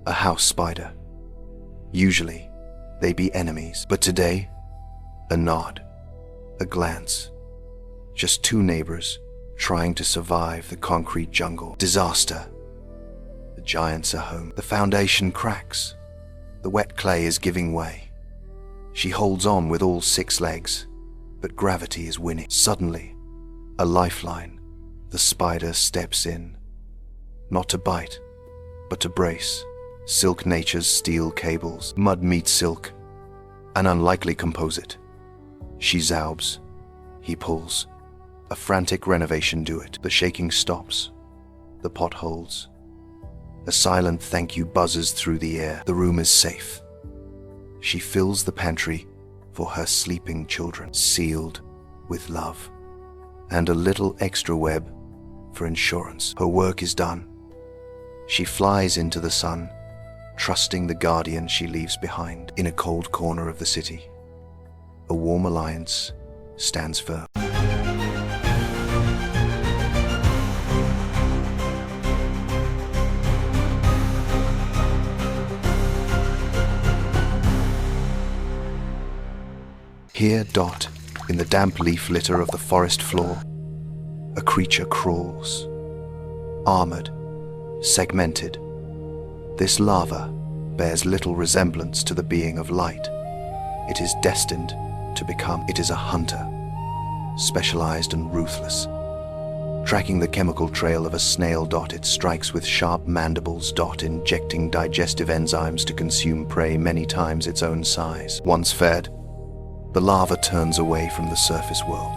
a house spider. Usually, they be enemies, but today, a nod, a glance. Just two neighbors trying to survive the concrete jungle. Disaster. The giants are home. The foundation cracks. The wet clay is giving way. She holds on with all 6 legs, but gravity is winning. Suddenly, a lifeline. The spider steps in. Not to bite, but to brace. Silk nature's steel cables. Mud meets silk. An unlikely composite. She zaubs. He pulls. A frantic renovation do it. The shaking stops. The pot holds. A silent thank you buzzes through the air. The room is safe. She fills the pantry for her sleeping children, sealed with love. And a little extra web for insurance. Her work is done. She flies into the sun, trusting the guardian she leaves behind. In a cold corner of the city, a warm alliance stands firm. Here, Dot, in the damp leaf litter of the forest floor, a creature crawls. Armored, segmented. This larva bears little resemblance to the being of light. It is destined to become. It is a hunter, specialized and ruthless. Tracking the chemical trail of a snail, Dot, it strikes with sharp mandibles, Dot, injecting digestive enzymes to consume prey many times its own size. Once fed, the larva turns away from the surface world.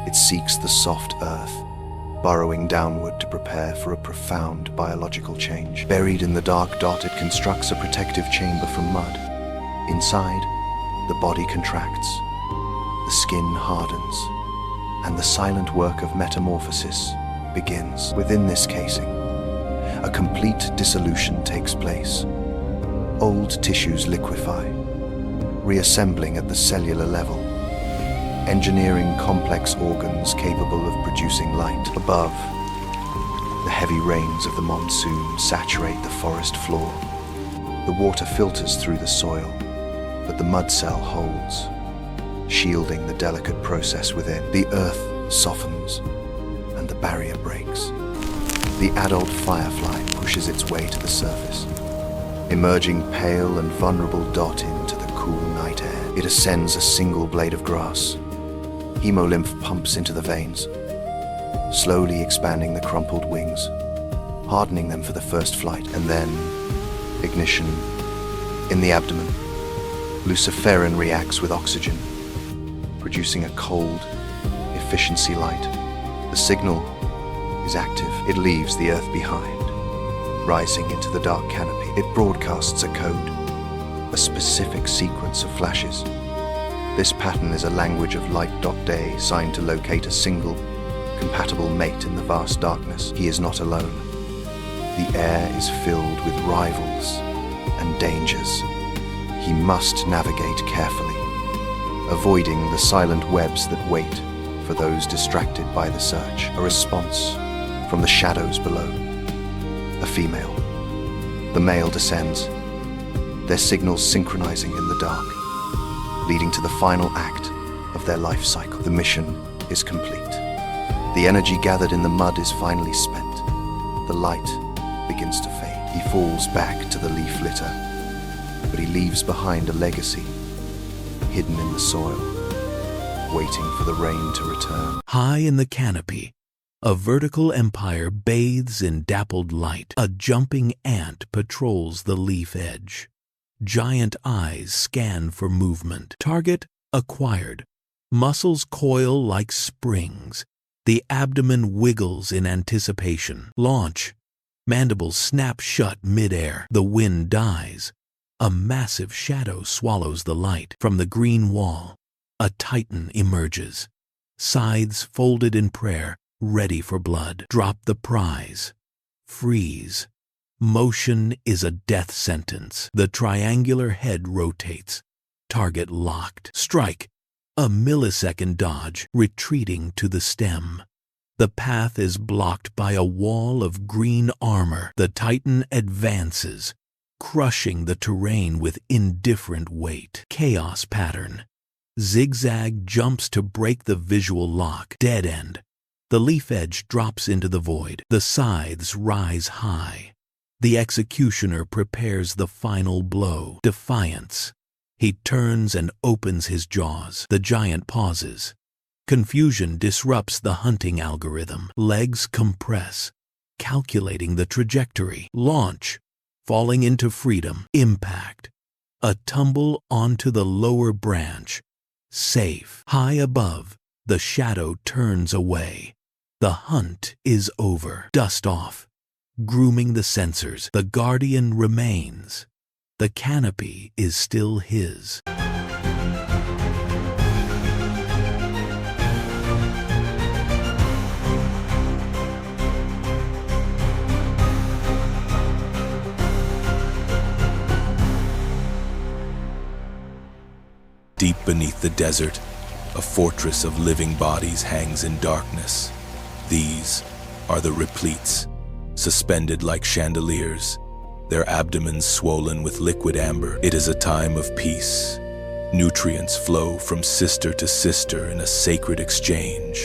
It seeks the soft earth, burrowing downward to prepare for a profound biological change. Buried in the dark, Dot, it constructs a protective chamber from mud. Inside, the body contracts, the skin hardens, and the silent work of metamorphosis begins. Within this casing, a complete dissolution takes place. Old tissues liquefy, reassembling at the cellular level, engineering complex organs capable of producing light. Above, the heavy rains of the monsoon saturate the forest floor. The water filters through the soil, but the mud cell holds, shielding the delicate process within. The earth softens, and the barrier breaks. The adult firefly pushes its way to the surface, emerging pale and vulnerable, Dot, into the cool night air. It ascends a single blade of grass. Hemolymph pumps into the veins, slowly expanding the crumpled wings, hardening them for the first flight, and then ignition. In the abdomen, luciferin reacts with oxygen, producing a cold, efficiency light. The signal is active. It leaves the Earth behind, rising into the dark canopy. It broadcasts a code, a specific sequence of flashes. This pattern is a language of light. Day, signed to locate a single, compatible mate in the vast darkness. He is not alone. The air is filled with rivals and dangers. He must navigate carefully, avoiding the silent webs that wait for those distracted by the search. A response from the shadows below. A female. The male descends, their signals synchronizing in the dark, leading to the final act of their life cycle. The mission is complete. The energy gathered in the mud is finally spent. The light begins to fade. He falls back to the leaf litter, but he leaves behind a legacy, hidden in the soil, waiting for the rain to return. High in the canopy, a vertical empire bathes in dappled light. A jumping ant patrols the leaf edge. Giant eyes scan for movement. Target acquired. Muscles coil like springs. The abdomen wiggles in anticipation. Launch. Mandibles snap shut midair. The wind dies. A massive shadow swallows the light. From the green wall, a titan emerges, scythes folded in prayer, ready for blood. Drop the prize. Freeze. Motion is a death sentence. The triangular head rotates. Target locked. Strike. A millisecond dodge, retreating to the stem. The path is blocked by a wall of green armor. The titan advances, crushing the terrain with indifferent weight. Chaos pattern. Zigzag jumps to break the visual lock. Dead end. The leaf edge drops into the void. The scythes rise high. The executioner prepares the final blow. Defiance. He turns and opens his jaws. The giant pauses. Confusion disrupts the hunting algorithm. Legs compress, calculating the trajectory. Launch. Falling into freedom. Impact. A tumble onto the lower branch. Safe. High above, the shadow turns away. The hunt is over. Dust off. Grooming the sensors. The guardian remains. The canopy is still his. Deep beneath the desert, a fortress of living bodies hangs in darkness. These are the repletes, suspended like chandeliers, their abdomens swollen with liquid amber. It is a time of peace. Nutrients flow from sister to sister in a sacred exchange,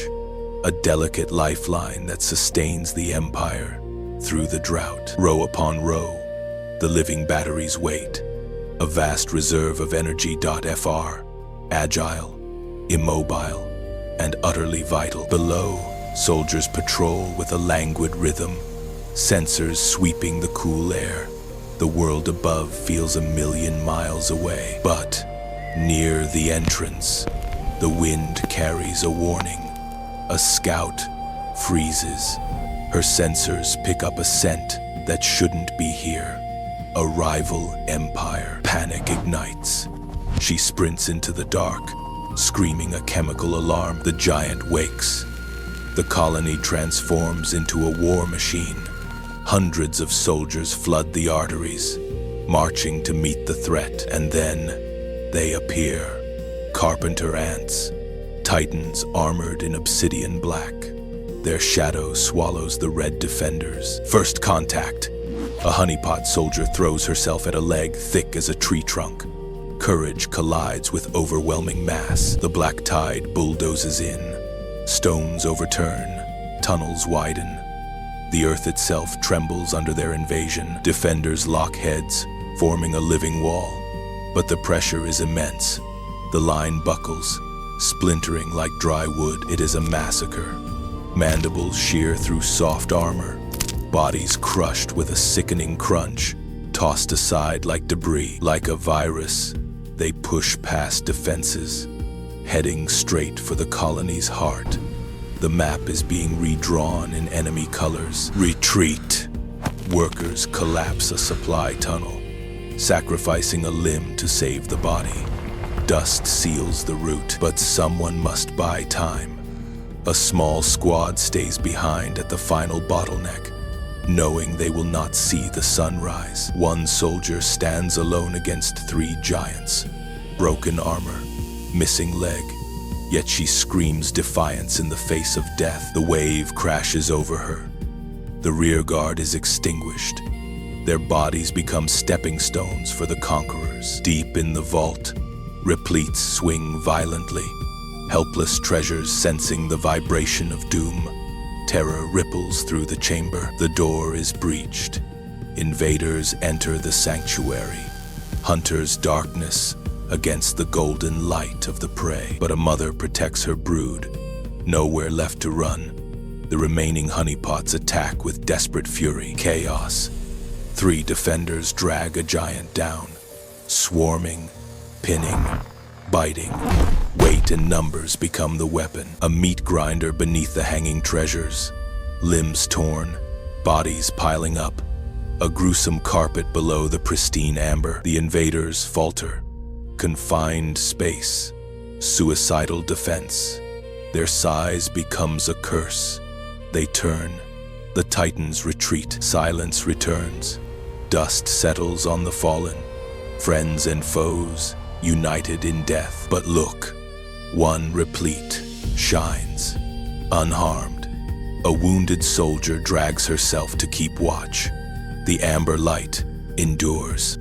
a delicate lifeline that sustains the empire through the drought. Row upon row, the living batteries wait, a vast reserve of energy.fr, agile, immobile, and utterly vital. Below, soldiers patrol with a languid rhythm, sensors sweeping the cool air. The world above feels 1,000,000 miles away. But near the entrance, the wind carries a warning. A scout freezes. Her sensors pick up a scent that shouldn't be here. A rival empire. Panic ignites. She sprints into the dark, screaming a chemical alarm. The giant wakes. The colony transforms into a war machine. Hundreds of soldiers flood the arteries, marching to meet the threat. And then they appear. Carpenter ants, titans armored in obsidian black. Their shadow swallows the red defenders. First contact. A honeypot soldier throws herself at a leg thick as a tree trunk. Courage collides with overwhelming mass. The black tide bulldozes in. Stones overturn. Tunnels widen. The earth itself trembles under their invasion. Defenders lock heads, forming a living wall. But the pressure is immense. The line buckles, splintering like dry wood. It is a massacre. Mandibles shear through soft armor. Bodies crushed with a sickening crunch, tossed aside like debris. Like a virus, they push past defenses, heading straight for the colony's heart. The map is being redrawn in enemy colors. Retreat. Workers collapse a supply tunnel, sacrificing a limb to save the body. Dust seals the route, but someone must buy time. A small squad stays behind at the final bottleneck, knowing they will not see the sunrise. One soldier stands alone against 3 giants. Broken armor, missing leg. Yet she screams defiance in the face of death. The wave crashes over her. The rear guard is extinguished. Their bodies become stepping stones for the conquerors. Deep in the vault, repletes swing violently. Helpless treasures sensing the vibration of doom. Terror ripples through the chamber. The door is breached. Invaders enter the sanctuary. Hunters' darkness against the golden light of the prey. But a mother protects her brood. Nowhere left to run. The remaining honeypots attack with desperate fury. Chaos. 3 defenders drag a giant down, swarming, pinning, biting. Weight and numbers become the weapon. A meat grinder beneath the hanging treasures. Limbs torn, bodies piling up. A gruesome carpet below the pristine amber. The invaders falter. Confined space. Suicidal defense. Their size becomes a curse. They turn. The titans retreat. Silence returns. Dust settles on the fallen. Friends and foes, united in death. But look, one replete shines, unharmed. A wounded soldier drags herself to keep watch. The amber light endures.